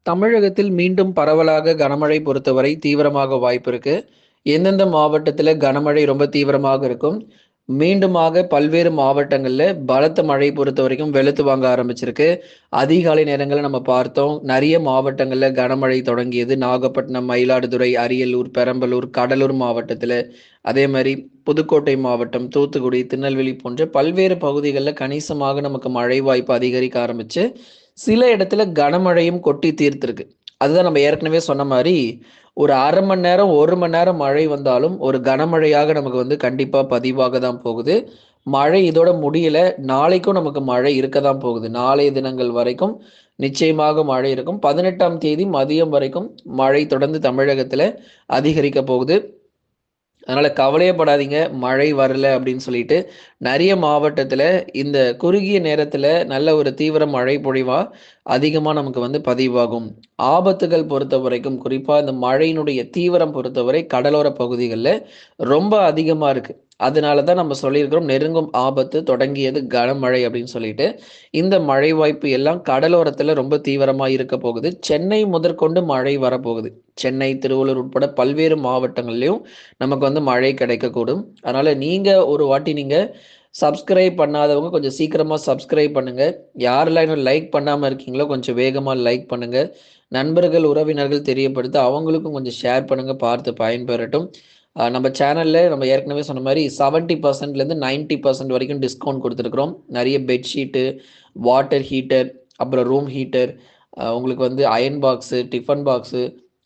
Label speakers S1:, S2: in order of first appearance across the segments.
S1: தமிழகத்தில் மீண்டும் பரவலாக கனமழை பொறுத்தவரை தீவிரமாக வாய்ப்பு இருக்கு. எந்தெந்த மாவட்டத்துல கனமழை ரொம்ப தீவிரமாக இருக்கும்? மீண்டுமாக பல்வேறு மாவட்டங்கள்ல பலத்த மழை பொறுத்தவரைக்கும் வெளுத்து வாங்க ஆரம்பிச்சிருக்கு. அதிகாலை நேரங்கள்ல நம்ம பார்த்தோம். நெறைய மாவட்டங்கள்ல கனமழை தொடங்கியது. நாகப்பட்டினம், மயிலாடுதுறை, அரியலூர், பெரம்பலூர், கடலூர் மாவட்டத்துல, அதே மாரி புதுக்கோட்டை மாவட்டம், தூத்துக்குடி, திருநெல்வேலி போன்ற பல்வேறு பகுதிகள்ல கணிசமாக நமக்கு மழை வாய்ப்பு அதிகரிக்க ஆரம்பிச்சு, சில இடத்துல கனமழையும் கொட்டி தீர்த்திருக்கு. அதுதான் நம்ம ஏற்கனவே சொன்ன மாரி, ஒரு 1/2 மணி நேரம், 1 மணி நேரம் மழை வந்தாலும், ஒரு கனமழையாக நமக்கு வந்து கண்டிப்பா பதிவாக தான் போகுது. மழை இதோட முடியல. நாளைக்கும் நமக்கு மழை இருக்க தான் போகுது. நாளைய தினங்கள் வரைக்கும் நிச்சயமாக மழை இருக்கும். 18ஆம் தேதி மதியம் வரைக்கும் மழை தொடர்ந்து தமிழகத்தில அதிகரிக்க போகுது. அதனால கவலையே படாதீங்க. மழை வரல அப்படின்னு சொல்லிட்டு. நெறைய மாவட்டத்தில இந்த குறுகிய நேரத்தில நல்ல ஒரு தீவிர மழை பொழிவா அதிகமா நமக்கு வந்து பதிவாகும். ஆபத்துகள் பொறுத்தவரைக்கும், குறிப்பா இந்த மழையினுடைய தீவிரம் பொறுத்தவரை கடலோர பகுதிகள்ல ரொம்ப அதிகமா இருக்கு. அதனால தான் நம்ம சொல்லியிருக்கிறோம், நெருங்கும் ஆபத்து தொடங்கியது கனமழை அப்படின்னு சொல்லிட்டு. இந்த மழை வாய்ப்பு எல்லாம் கடலோரத்தில ரொம்ப தீவிரமா இருக்க போகுது. சென்னை முதற்கொண்டு மழை வரப்போகுது. சென்னை, திருவள்ளூர் உட்பட பல்வேறு மாவட்டங்கள்லயும் நமக்கு வந்து மழை கிடைக்கக்கூடும். அதனால நீங்க ஒரு வாட்டி சப்ஸ்கிரைப் பண்ணாதவங்க கொஞ்சம் சீக்கிரமா சப்ஸ்கிரைப் பண்ணுங்க. யாரெல்லாம் இன்னும் லைக் பண்ணாம இருக்கீங்களோ கொஞ்சம் வேகமா லைக் பண்ணுங்க. நண்பர்கள், உறவினர்கள் தெரியப்படுத்த அவங்களுக்கும் கொஞ்சம் ஷேர் பண்ணுங்க. பார்த்து பயன்பெறட்டும். நம்ம சேனல்ல நம்ம ஏற்கனவே சொன்ன மாரி 70%லேருந்து 90% வரைக்கும் டிஸ்கவுண்ட் குடுத்துருக்குறோம். நெறைய பெட்ஷீட்டு, வாட்டர் ஹீட்டர், அப்புறம் ரூம் ஹீட்டர், உங்களுக்கு வந்து அயர்ன் பாக்ஸு, டிஃபன் பாக்ஸு,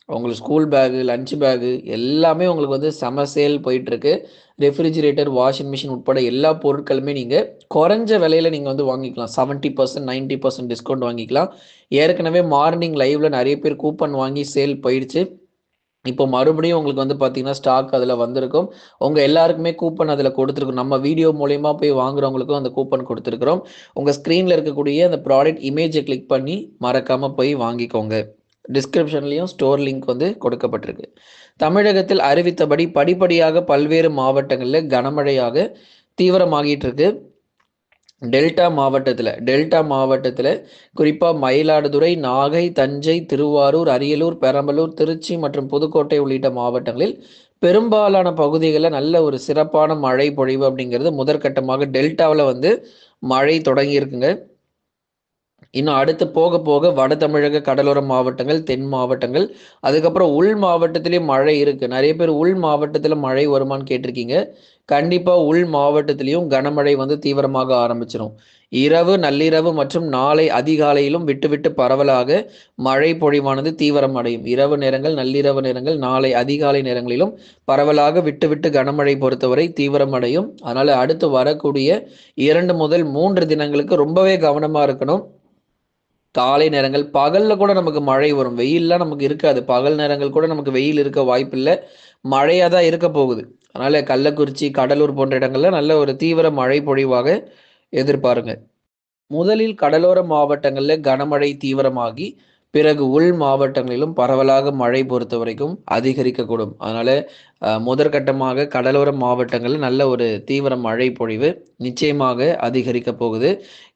S1: உங்களுக்கு ஸ்கூல் பேகு, லஞ்ச் பேகு எல்லாமே உங்களுக்கு வந்து செம சேல் போயிட்டுருக்கு. ரெஃப்ரிஜிரேட்டர், வாஷிங் மிஷின் உட்பட எல்லா பொருட்களுமே நீங்க கொறைஞ்ச விலையில நீங்க வந்து வாங்கிக்கலாம். 70% 90% டிஸ்கவுண்ட் வாங்கிக்கலாம். ஏற்கனவே மார்னிங் லைவ்ல நெறைய பேர் கூப்பன் வாங்கி சேல் போயிடுச்சு. இப்போ மறுபடியும் உங்களுக்கு வந்து பார்த்தீங்கன்னா, ஸ்டாக் அதில வந்திருக்கும். உங்க எல்லாருக்குமே கூப்பன் அதில கொடுத்துருக்கும். நம்ம வீடியோ மூலியமா போய் வாங்குறவங்களுக்கும் அந்த கூப்பன் குடுத்துருக்குறோம். உங்க ஸ்க்ரீன்ல இருக்கக்கூடிய அந்த ப்ராடக்ட் இமேஜ கிளிக் பண்ணி மறக்காம போய் வாங்கிக்கோங்க. டிஸ்கிரிப்ஷன்லயும் ஸ்டோர் லிங்க் வந்து கொடுக்கப்பட்டிருக்கு. தமிழகத்தில் அறிவித்தபடி படிப்படியாக பல்வேறு மாவட்டங்கள்ல கனமழையாக தீவிரமாகிட்டு இருக்கு. டெல்டா மாவட்டத்தில குறிப்பா மயிலாடுதுறை, நாகை, தஞ்சை, திருவாரூர், அரியலூர், பெரம்பலூர், திருச்சி மற்றும் புதுக்கோட்டை உள்ளிட்ட மாவட்டங்களில் பெரும்பாலான பகுதிகள்ல நல்ல ஒரு சிறப்பான மழை பொழிவு அப்படிங்கிறது முதற்கட்டமாக டெல்டாவுல வந்து மழை தொடங்கியிருக்குங்க. இன்னும் அடுத்து போக போக வட தமிழக கடலோர மாவட்டங்கள், தென் மாவட்டங்கள், அதுக்கப்புறம் உள் மாவட்டத்திலேயும் மழை இருக்கு. நெறைய பேர் உள் மாவட்டத்தில மழை வருமான்னு கேட்டிருக்கீங்க. கண்டிப்பா உள் மாவட்டத்திலயும் கனமழை வந்து தீவிரமாக ஆரம்பிச்சிரும். இரவு, நள்ளிரவு மற்றும் நாளை அதிகாலையிலும் விட்டு விட்டு பரவலாக மழை பொழிவானது தீவிரம் அடையும். இரவு நேரங்கள், நள்ளிரவு நேரங்கள், நாளை அதிகாலை நேரங்களிலும் பரவலாக விட்டு விட்டு கனமழை பொறுத்தவரை தீவிரம் அடையும். அதனால அடுத்து வரக்கூடிய 2 முதல் 3 தினங்களுக்கு ரொம்பவே கவனமா இருக்கணும். காலை நேரங்கள், பகல்ல கூட நமக்கு மழை வரும். வெயில்லாம் நமக்கு இருக்காது. பகல் நேரங்கள் கூட நமக்கு வெயில் இருக்க வாய்ப்பில்ல. மழையா தான் இருக்க போகுது. அதனால கள்ளக்குறிச்சி, கடலூர் போன்ற இடங்கள்ல நல்ல ஒரு தீவிர மழை பொழிவாக எதிர்பாருங்க. முதலில் கடலோர மாவட்டங்கள்ல கனமழை தீவிரமாகி, பிறகு உள் மாவட்டங்களிலும் பரவலாக மழை பொறுத்தவரைக்கும் அதிகரிக்கக்கூடும். அதனால முதற்கட்டமாக கடலோர மாவட்டங்கள்ல நல்ல ஒரு தீவிர மழை பொழிவு நிச்சயமாக அதிகரிக்கப் போகுது.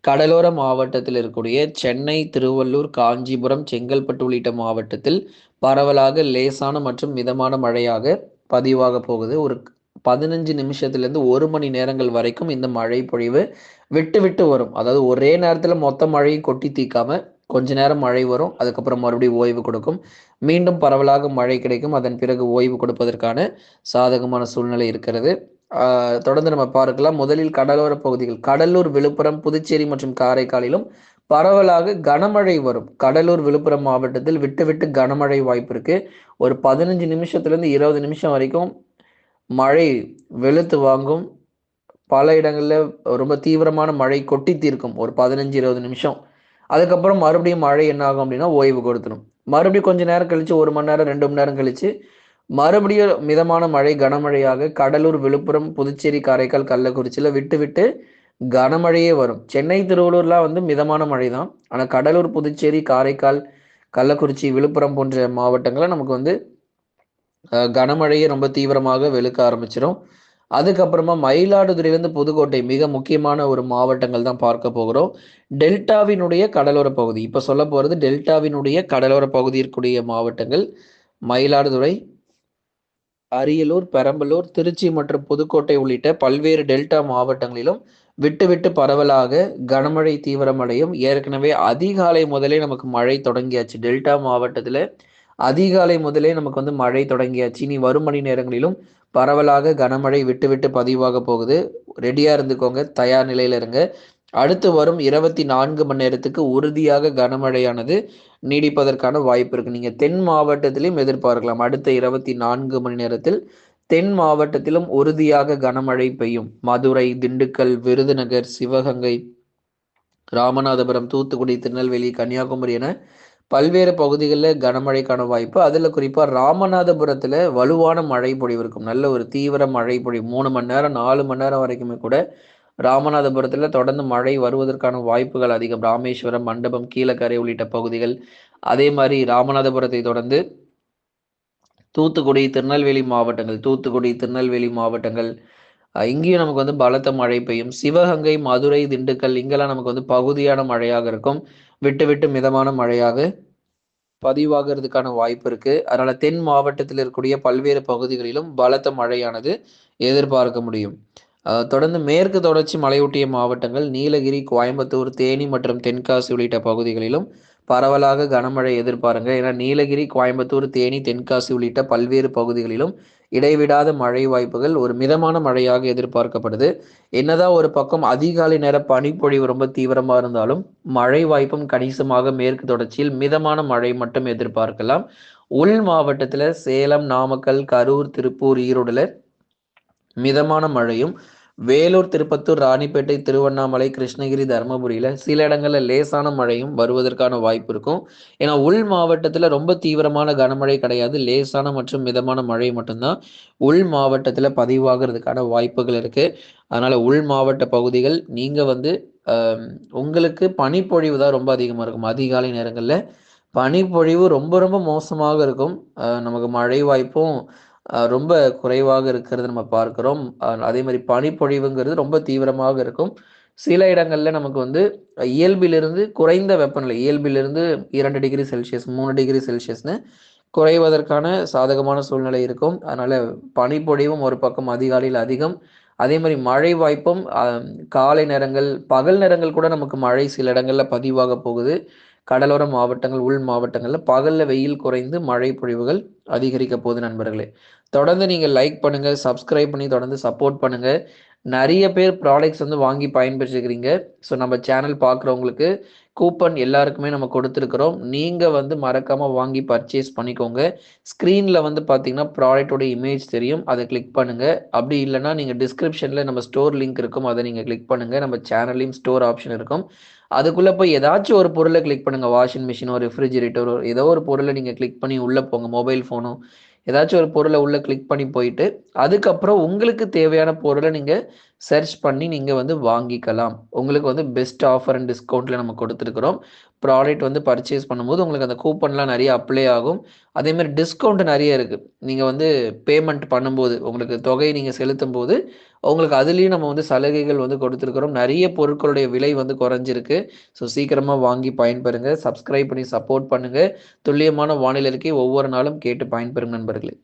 S1: கடலோர மாவட்டத்தில் இருக்கக்கூடிய சென்னை, திருவள்ளூர், காஞ்சிபுரம், செங்கல்பட்டு உள்ளிட்ட மாவட்டத்தில் பரவலாக லேசான மற்றும் மிதமான மழையாக பதிவாகப் போகுது. ஒரு 15 நிமிஷத்திலிருந்து 1 மணி நேரங்கள் வரைக்கும் இந்த மழை பொழிவு விட்டு விட்டு வரும். அதாவது ஒரே நேரத்துல மொத்த மழையும் கொட்டி தீர்க்காம, கொஞ்ச நேரம் மழை வரும். அதுக்கப்புறம் மறுபடியும் ஓய்வு கொடுக்கும். மீண்டும் பரவலாக மழை கிடைக்கும். அதன் பிறகு ஓய்வு கொடுப்பதற்கான சாதகமான சூழ்நிலை இருக்கிறது. தொடர்ந்து நம்ம பார்க்கலாம். முதலில் கடலோர பகுதிகள். கடலூர், விழுப்புரம், புதுச்சேரி மற்றும் காரைக்காலிலும் பரவலாக கனமழை வரும். கடலூர், விழுப்புரம் மாவட்டத்தில் விட்டு விட்டு கனமழை வாய்ப்பு இருக்கு. ஒரு 15 நிமிஷத்திலிருந்து 20 நிமிஷம் வரைக்கும் மழை வெளுத்து வாங்கும். பல இடங்கள்ல ரொம்ப தீவிரமான மழை கொட்டி தீர்க்கும். ஒரு 15, 20 நிமிஷம். அதுக்கப்புறம் மறுபடியும் மழை என்ன ஆகும் அப்படின்னா, ஓய்வு கொடுத்துரும். மறுபடியும் கொஞ்ச நேரம் கழிச்சு 1 மணி நேரம், 2 மணி நேரம் கழிச்சு மறுபடியும் மிதமான மழை, கனமழையாக கடலூர், விழுப்புரம், புதுச்சேரி, காரைக்கால், கள்ளக்குறிச்சியில விட்டு விட்டு கனமழையே வரும். சென்னை, திருவள்ளூர்லாம் வந்து மிதமான மழை தான். ஆனா கடலூர், புதுச்சேரி, காரைக்கால், கள்ளக்குறிச்சி, விழுப்புரம் போன்ற மாவட்டங்கள்ல நமக்கு வந்து கனமழையே ரொம்ப தீவிரமாக வெளுக்க ஆரம்பிச்சிரும். அதுக்கப்புறமா மயிலாடுதுறையிலிருந்து புதுக்கோட்டை மிக முக்கியமான ஒரு மாவட்டங்கள் தான் பார்க்க போகிறோம். டெல்டாவினுடைய கடலோர பகுதி. இப்ப சொல்லப் போறது டெல்டாவினுடைய கடலோர பகுதி இருக்கக்கூடிய மாவட்டங்கள். மயிலாடுதுறை, அரியலூர், பெரம்பலூர், திருச்சி மற்றும் புதுக்கோட்டை உள்ளிட்ட பல்வேறு டெல்டா மாவட்டங்களிலும் விட்டு விட்டு பரவலாக கனமழை தீவிரமடையும். ஏற்கனவே அதிகாலை முதலே நமக்கு மழை தொடங்கியாச்சு. டெல்டா மாவட்டத்தில அதிகாலை முதலே நமக்கு வந்து மழை தொடங்கியாச்சு. இனி வரும் மணி நேரங்களிலும் பரவலாக கனமழை விட்டு விட்டு பதிவாக போகுது. ரெடியா இருந்துக்கோங்க. தயார் நிலையில இருங்க. அடுத்து வரும் 24 மணி நேரத்துக்கு உறுதியாக கனமழையானது நீடிப்பதற்கான வாய்ப்பு இருக்கு. நீங்க தென் மாவட்டத்திலும் எதிர்பார்க்கலாம். அடுத்த 24 மணி நேரத்தில் தென் மாவட்டத்திலும் உறுதியாக கனமழை பெய்யும். மதுரை, திண்டுக்கல், விருதுநகர், சிவகங்கை, ராமநாதபுரம், தூத்துக்குடி, திருநெல்வேலி, கன்னியாகுமரி என பல்வேறு பகுதிகளில் கனமழைக்கான வாய்ப்பு. அதில் குறிப்பாக ராமநாதபுரத்தில் வலுவான மழை பொழிவு இருக்கும். நல்ல ஒரு தீவிர மழை பொழிவு 3 மணி நேரம் 4 மணி நேரம் வரைக்குமே கூட ராமநாதபுரத்தில் தொடர்ந்து மழை வருவதற்கான வாய்ப்புகள் அதிகம். ராமேஸ்வரம், மண்டபம், கீழக்கரை உள்ளிட்ட பகுதிகள். அதே மாதிரி ராமநாதபுரத்தை தொடர்ந்து தூத்துக்குடி, திருநெல்வேலி மாவட்டங்கள் இங்கேயும் நமக்கு வந்து பலத்த மழை பெய்யும். சிவகங்கை, மதுரை, திண்டுக்கல் இங்கெல்லாம் நமக்கு வந்து பகுதியான மழையாக இருக்கும். விட்டு விட்டு மிதமான மழையாக பதிவாகிறதுக்கான வாய்ப்பு இருக்கு. அதனால தென் மாவட்டத்தில் இருக்கக்கூடிய பல்வேறு பகுதிகளிலும் பலத்த மழையானது எதிர்பார்க்க முடியும். தொடர்ந்து மேற்கு தொடர்ச்சி மலையொட்டிய மாவட்டங்கள் நீலகிரி, கோயம்புத்தூர், தேனி மற்றும் தென்காசி உள்ளிட்ட பகுதிகளிலும் பரவலாக கனமழை எதிர்பாருங்க. ஏன்னா நீலகிரி, கோயம்புத்தூர், தேனி, தென்காசி உள்ளிட்ட பல்வேறு பகுதிகளிலும் இடைவிடாத மழை வாய்ப்புகள் ஒரு மிதமான மழையாக எதிர்பார்க்கப்படுது. என்னதான் ஒரு பக்கம் அதிகாலை நேர பனிப்பொழிவு ரொம்ப தீவிரமா இருந்தாலும் மழை வாய்ப்பும் கணிசமாக மேற்கு தொடர்ச்சியில் மிதமான மழை மட்டும் எதிர்பார்க்கலாம். உள் மாவட்டத்துல சேலம், நாமக்கல், கரூர், திருப்பூர், ஈரோடுல மிதமான மழையும், வேலூர், திருப்பத்தூர், ராணிப்பேட்டை, திருவண்ணாமலை, கிருஷ்ணகிரி, தருமபுரியில சில இடங்கள்ல லேசான மழையும் வருவதற்கான வாய்ப்பு இருக்கும். ஏன்னா உள் மாவட்டத்துல ரொம்ப தீவிரமான கனமழை கிடையாது. லேசான மற்றும் மிதமான மழை மட்டும்தான் உள் மாவட்டத்துல பதிவாகிறதுக்கான வாய்ப்புகள் இருக்கு. அதனால உள் மாவட்ட பகுதிகள் நீங்க வந்து உங்களுக்கு பனிப்பொழிவு தான் ரொம்ப அதிகமா இருக்கும். அதிகாலை நேரங்கள்ல பனிப்பொழிவு ரொம்ப ரொம்ப மோசமாக இருக்கும். நமக்கு மழை வாய்ப்பும் ரொம்ப குறைவாக இருக்கிறது நம்ம பார்க்கிறோம். அதே மாதிரி பனிப்பொழிவுங்கிறது ரொம்ப தீவிரமாக இருக்கும். சில இடங்கள்ல நமக்கு வந்து இயல்பிலிருந்து குறைந்த வெப்பநிலை, இயல்பிலிருந்து 2 டிகிரி செல்சியஸ், 3 டிகிரி செல்சியஸ்னு குறைவதற்கான சாதகமான சூழ்நிலை இருக்கும். அதனால பனிப்பொழிவும் ஒரு பக்கம் அதிகாலையில் அதிகம். அதே மாதிரி மழை வாய்ப்பும் காலை நேரங்கள், பகல் நேரங்கள் கூட நமக்கு மழை சில இடங்கள்ல பதிவாக போகுது. கடலோர மாவட்டங்கள், உள் மாவட்டங்கள்ல பகல்ல வெயில் குறைந்து மழை பொழிவுகள் அதிகரிக்க போகுது நண்பர்களே. தொடர்ந்து நீங்க லைக் பண்ணுங்க, சப்ஸ்கிரைப் பண்ணி தொடர்ந்து சப்போர்ட் பண்ணுங்க. நிறைய பேர் ப்ராடக்ட்ஸ் வந்து வாங்கி பயன்பெற்றிருக்கிறீங்க. ஸோ நம்ம சேனல் பார்க்குறவங்களுக்கு கூப்பன் எல்லாருக்குமே நம்ம கொடுத்துருக்குறோம். நீங்கள் வந்து மறக்காமல் வாங்கி பர்ச்சேஸ் பண்ணிக்கோங்க. ஸ்க்ரீனில் வந்து பார்த்தீங்கன்னா ப்ராடக்டோட இமேஜ் தெரியும், அதை கிளிக் பண்ணுங்கள். அப்படி இல்லைன்னா நீங்கள் டிஸ்கிரிப்ஷனில் நம்ம ஸ்டோர் லிங்க் இருக்கும், அதை நீங்கள் கிளிக் பண்ணுங்கள். நம்ம சேனல்லையும் ஸ்டோர் ஆப்ஷன் இருக்கும். அதுக்குள்ளே போய் ஏதாச்சும் ஒரு பொருளை கிளிக் பண்ணுங்கள். வாஷிங் மிஷினோ, ரெஃப்ரிஜிரேட்டரோ ஏதோ ஒரு பொருளை நீங்கள் கிளிக் பண்ணி உள்ளே போங்க. மொபைல் ஃபோனோ ஏதாச்சும் ஒரு பொருளை உள்ளே கிளிக் பண்ணி போயிட்டு அதுக்கப்புறம் உங்களுக்கு தேவையான பொருளை நீங்கள் சர்ச் பண்ணி நீங்கள் வந்து வாங்கிக்கலாம். உங்களுக்கு வந்து பெஸ்ட் ஆஃபர் அண்ட் டிஸ்கவுண்ட்டில் நம்ம கொடுத்துருக்குறோம். ப்ராடக்ட் வந்து பர்ச்சேஸ் பண்ணும்போது உங்களுக்கு அந்த கூப்பன்லாம் நிறைய அப்ளை ஆகும். அதேமாதிரி டிஸ்கவுண்ட் நிறைய இருக்குது. நீங்கள் வந்து பேமெண்ட் பண்ணும்போது உங்களுக்கு தொகை நீங்கள் செலுத்தும் போது உங்களுக்கு அதுலேயும் நம்ம வந்து சலுகைகள் வந்து கொடுத்துருக்குறோம். நிறைய பொருட்களுடைய விலை வந்து குறைஞ்சிருக்கு. ஸோ சீக்கிரமாக வாங்கி பயன்பெறுங்க. சப்ஸ்கிரைப் பண்ணி சப்போர்ட் பண்ணுங்கள். துல்லியமான வானிலை அறிக்கை ஒவ்வொரு நாளும் கேட்டு பயன்பெறும் நண்பர்களே.